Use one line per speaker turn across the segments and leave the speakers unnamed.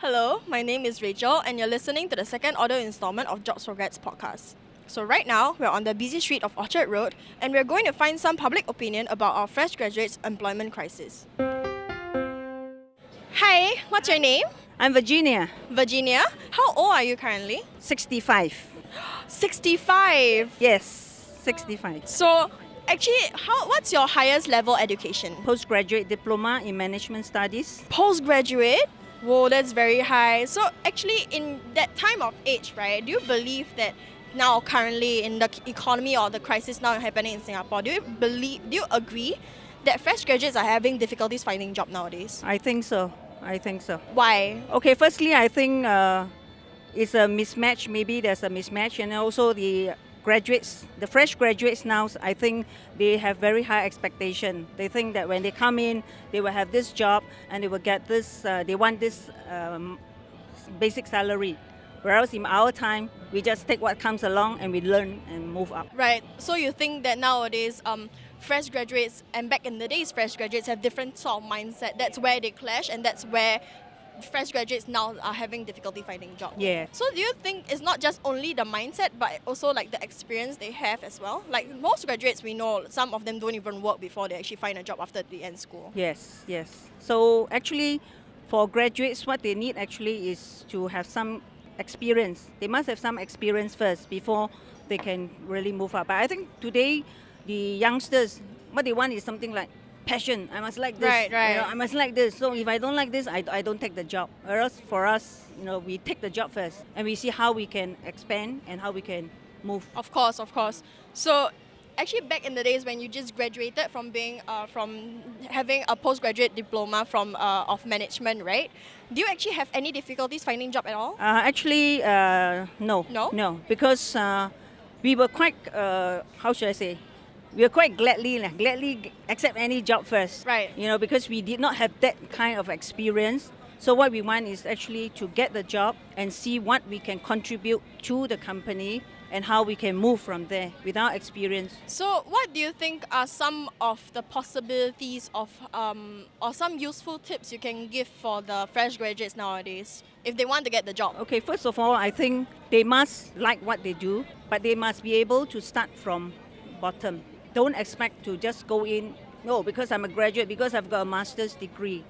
Hello, my name is Rachel, and you're listening to the second audio installment of Jobs for Grads podcast. So right now, we're on the busy street of Orchard Road, and we're going to find some public opinion about our fresh graduates' employment crisis. Hi, what's your name?
I'm Virginia,
Virginia. How old are you currently?
65.
65.
Yes, 65.
So actually, what's your highest level education?
Postgraduate diploma in management studies.
Postgraduate? Whoa, that's very high. So actually, in that time of age, right, do you believe that now currently in the economy or the crisis now happening in Singapore, do you agree that fresh graduates are having difficulties finding job nowadays?
I think so.
Why?
Okay, firstly, I think it's a mismatch. Maybe there's a mismatch. And also the fresh graduates now, I think they have very high expectation. They think that when they come in, they will have this job and they will get this, they want this basic salary. Whereas in our time, we just take what comes along and we learn and move up.
Right. So you think that nowadays, fresh graduates and back in the days, fresh graduates have different sort of mindset. That's where they clash, and that's where fresh graduates now are having difficulty finding jobs.
Yeah.
So do you think it's not just only the mindset, but also like the experience they have as well? Like most graduates we know, some of them don't even work before they actually find a job after they end school.
Yes. So actually, for graduates, what they need actually is to have some experience. They must have some experience first before they can really move up. But I think today, the youngsters, what they want is something like passion. I must like this.
Right.
I must like this. So if I don't like this, I don't take the job. Whereas for us, we take the job first and we see how we can expand and how we can move.
Of course. So actually back in the days when you just graduated from being from having a postgraduate diploma from of management, right? Do you actually have any difficulties finding job at all?
Actually, no. No, because we were quite, how should I say? We were quite gladly accept any job first.
Right.
Because we did not have that kind of experience. So what we want is actually to get the job and see what we can contribute to the company and how we can move from there without experience.
So what do you think are some of the possibilities of or some useful tips you can give for the fresh graduates nowadays if they want to get the job?
Okay, first of all, I think they must like what they do, but they must be able to start from bottom. Don't expect to just go in, no, because I'm a graduate, because I've got a master's degree.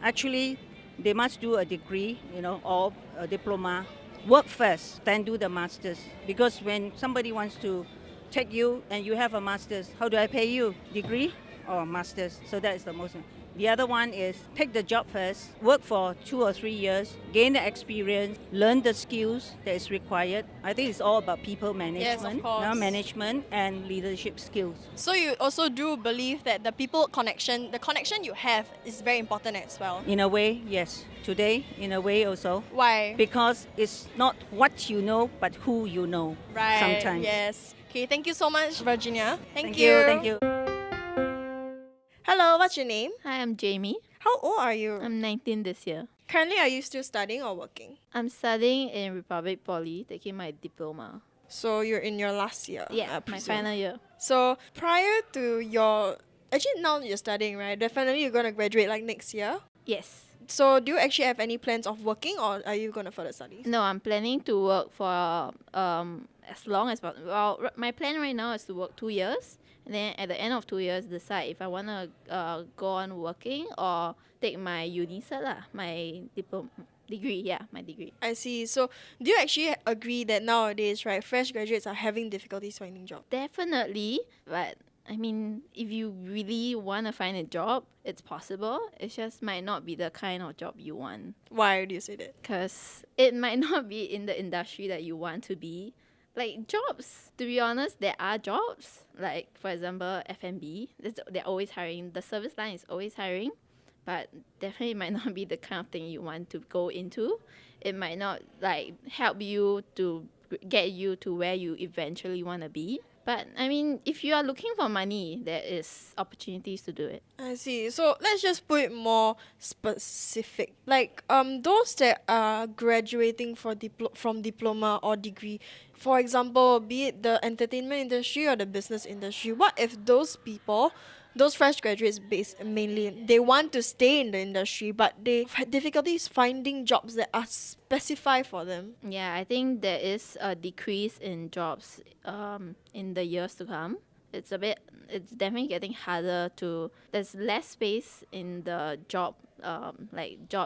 Actually, they must do a degree, or a diploma. Work first, then do the master's. Because when somebody wants to take you and you have a master's, how do I pay you? Degree or master's? So that is the most. The other one is take the job first, work for 2 or 3 years, gain the experience, learn the skills that is required. I think it's all about people management,
Yes, of course.
management and leadership skills.
So you also do believe that the people connection, the connection you have is very important as well.
In a way, yes. Today, in a way also.
Why?
Because it's not what you know, but who you know.
Right.
Sometimes.
Yes. Okay, thank you so much, Virginia. Thank
Thank you.
Hello, what's your name?
Hi, I'm Jamie.
How old are you?
I'm 19 this year.
Currently, are you still studying or working?
I'm studying in Republic Poly, taking my diploma.
So you're in your last year? I
My
presume.
final year.
So prior to your... Actually, now you're studying, right? Definitely you're going to graduate like next year.
Yes.
So do you actually have any plans of working or are you going to further study?
No, I'm planning to work for as long as possible. Well, my plan right now is to work 2 years. And then at the end of 2 years, decide if I want to go on working or take my uni cert lah, my degree.
I see. So do you actually agree that nowadays, right, fresh graduates are having difficulties finding jobs?
Definitely, but I mean, if you really want to find a job, it's possible. It just might not be the kind of job you want.
Why do you say that?
Because it might not be in the industry that you want to be. Like jobs, to be honest, there are jobs. Like, for example, F&B, they're always hiring. The service line is always hiring. But definitely might not be the kind of thing you want to go into. It might not like help you to get you to where you eventually want to be. But I mean, if you are looking for money, there is opportunities to do it.
I see. So let's just put it more specific. Like those that are graduating from diploma or degree, for example, be it the entertainment industry or the business industry, what if those people those fresh graduates mainly, they want to stay in the industry, but they have difficulties finding jobs that are specified for them.
Yeah, I think there is a decrease in jobs in the years to come. It's definitely getting harder to, there's less space in the job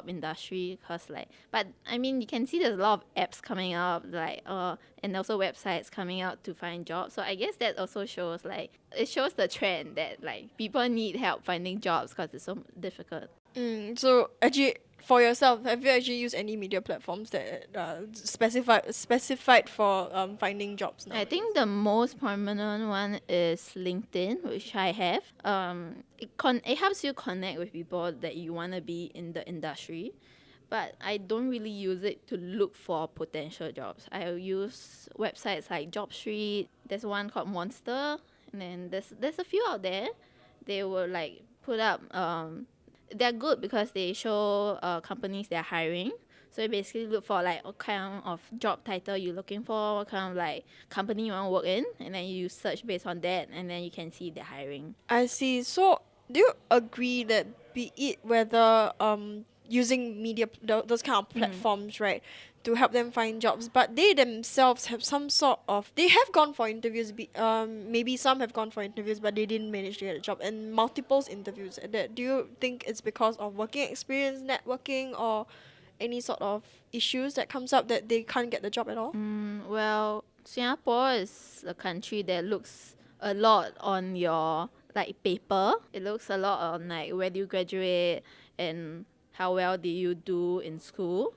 industry, because but I mean, you can see there's a lot of apps coming up, and also websites coming out to find jobs. So I guess that also shows, it shows the trend that people need help finding jobs because it's so difficult.
So actually, for yourself, have you actually used any media platforms that specified for finding jobs now?
I think the most prominent one is LinkedIn, which I have. It helps you connect with people that you want to be in the industry, but I don't really use it to look for potential jobs. I use websites like JobStreet. There's one called Monster, and then there's a few out there. They will put up. They're good because they show companies they're hiring. So you basically look for what kind of job title you're looking for, what kind of company you want to work in, and then you search based on that, and then you can see they're hiring.
I see. So, do you agree that be it whether using those kind of platforms, right, to help them find jobs, but they themselves have some sort of, they have gone for interviews. Maybe some have gone for interviews, but they didn't manage to get a job, and multiples interviews. And that, do you think it's because of working experience, networking, or any sort of issues that comes up that they can't get the job at all?
Well, Singapore is a country that looks a lot on your paper. It looks a lot on where do you graduate and how well did you do in school.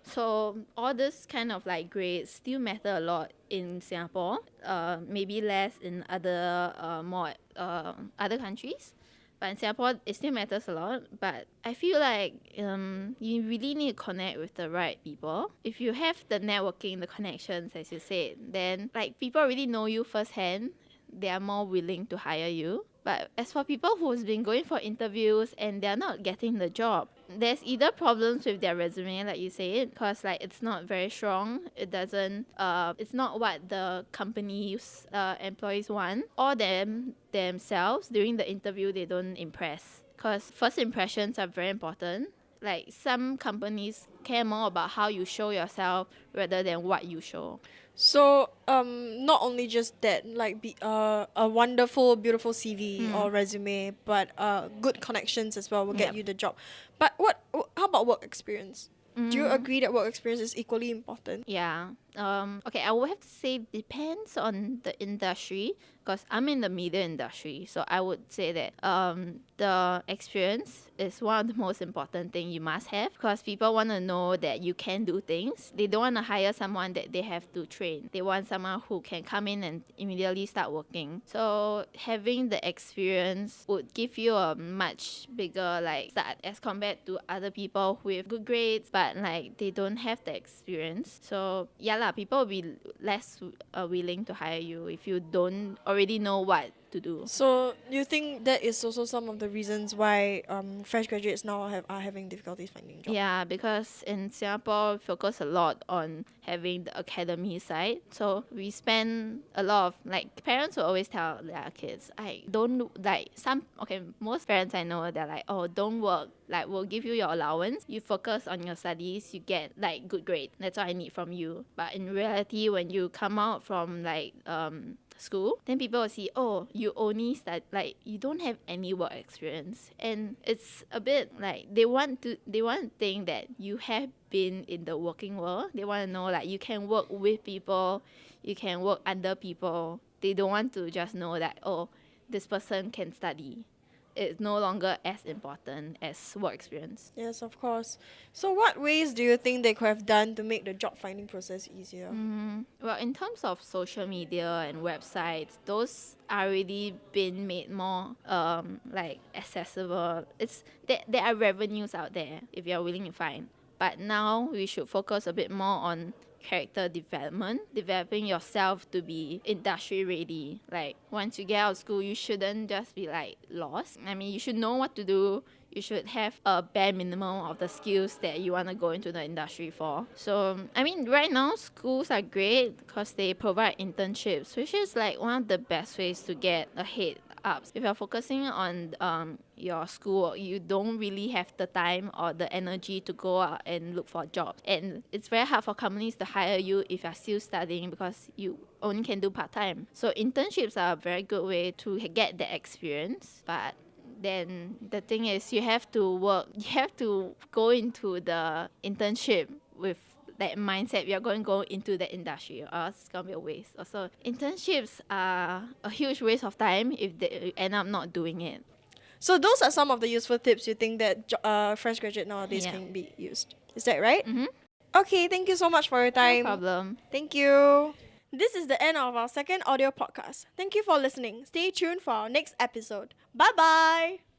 So all this kind of grades still matter a lot in Singapore. Maybe less in more other countries. But in Singapore, it still matters a lot. But I feel you really need to connect with the right people. If you have the networking, the connections, as you said, then people already know you firsthand. They are more willing to hire you. But as for people who's been going for interviews and they're not getting the job, there's either problems with their resume, like you said, because it's not very strong. It doesn't. It's not what the company's employees want, or themselves during the interview they don't impress. Because first impressions are very important. Some companies care more about how you show yourself rather than what you show.
So, not only just that, be a wonderful, beautiful CV or resume, but good connections as well will get
Yep.
you the job. But how about work experience? Do you agree that work experience is equally important?
Yeah. Okay, I would have to say depends on the industry, because I'm in the media industry. So I would say that the experience is one of the most important thing you must have, because people want to know that you can do things. They don't want to hire someone that they have to train. They want someone who can come in and immediately start working. So having the experience would give you a much bigger start as compared to other people with good grades, but they don't have the experience. So yeah lah, people will be less willing to hire you if you don't already know what to do.
So, you think that is also some of the reasons why fresh graduates now are having difficulties finding jobs?
Yeah, because in Singapore, we focus a lot on having the academy side. So we spend a lot of parents will always tell their kids, most parents I know, they're oh, don't work. We'll give you your allowance. You focus on your studies, you get good grade. That's all I need from you. But in reality, when you come out from school, then people will see, oh, you only you don't have any work experience, and it's a bit they want to think that you have been in the working world. They want to know you can work with people, you can work under people. They don't want to just know that, oh, this person can study. It's no longer as important as work experience.
Yes, of course. So, what ways do you think they could have done to make the job finding process easier?
Well, in terms of social media and websites, those are already been made more accessible. There are revenues out there if you're willing to find. But now we should focus a bit more on character development, developing yourself to be industry ready. Once you get out of school, you shouldn't just be lost. I mean, you should know what to do. You should have a bare minimum of the skills that you want to go into the industry for. So, I mean, right now, schools are great because they provide internships, which is one of the best ways to get ahead startups. If you're focusing on your school, you don't really have the time or the energy to go out and look for jobs. And it's very hard for companies to hire you if you're still studying because you only can do part-time. So internships are a very good way to get the experience, but then the thing is you have to go into the internship with that mindset you're going to go into the industry, or else it's going to be a waste. Also, internships are a huge waste of time if they end up not doing it.
So those are some of the useful tips you think that fresh graduate nowadays
Yeah.
can be used. Is that right?
Mm-hmm.
Okay, thank you so much for your time.
No problem.
Thank you. This is the end of our second audio podcast. Thank you for listening. Stay tuned for our next episode. Bye-bye.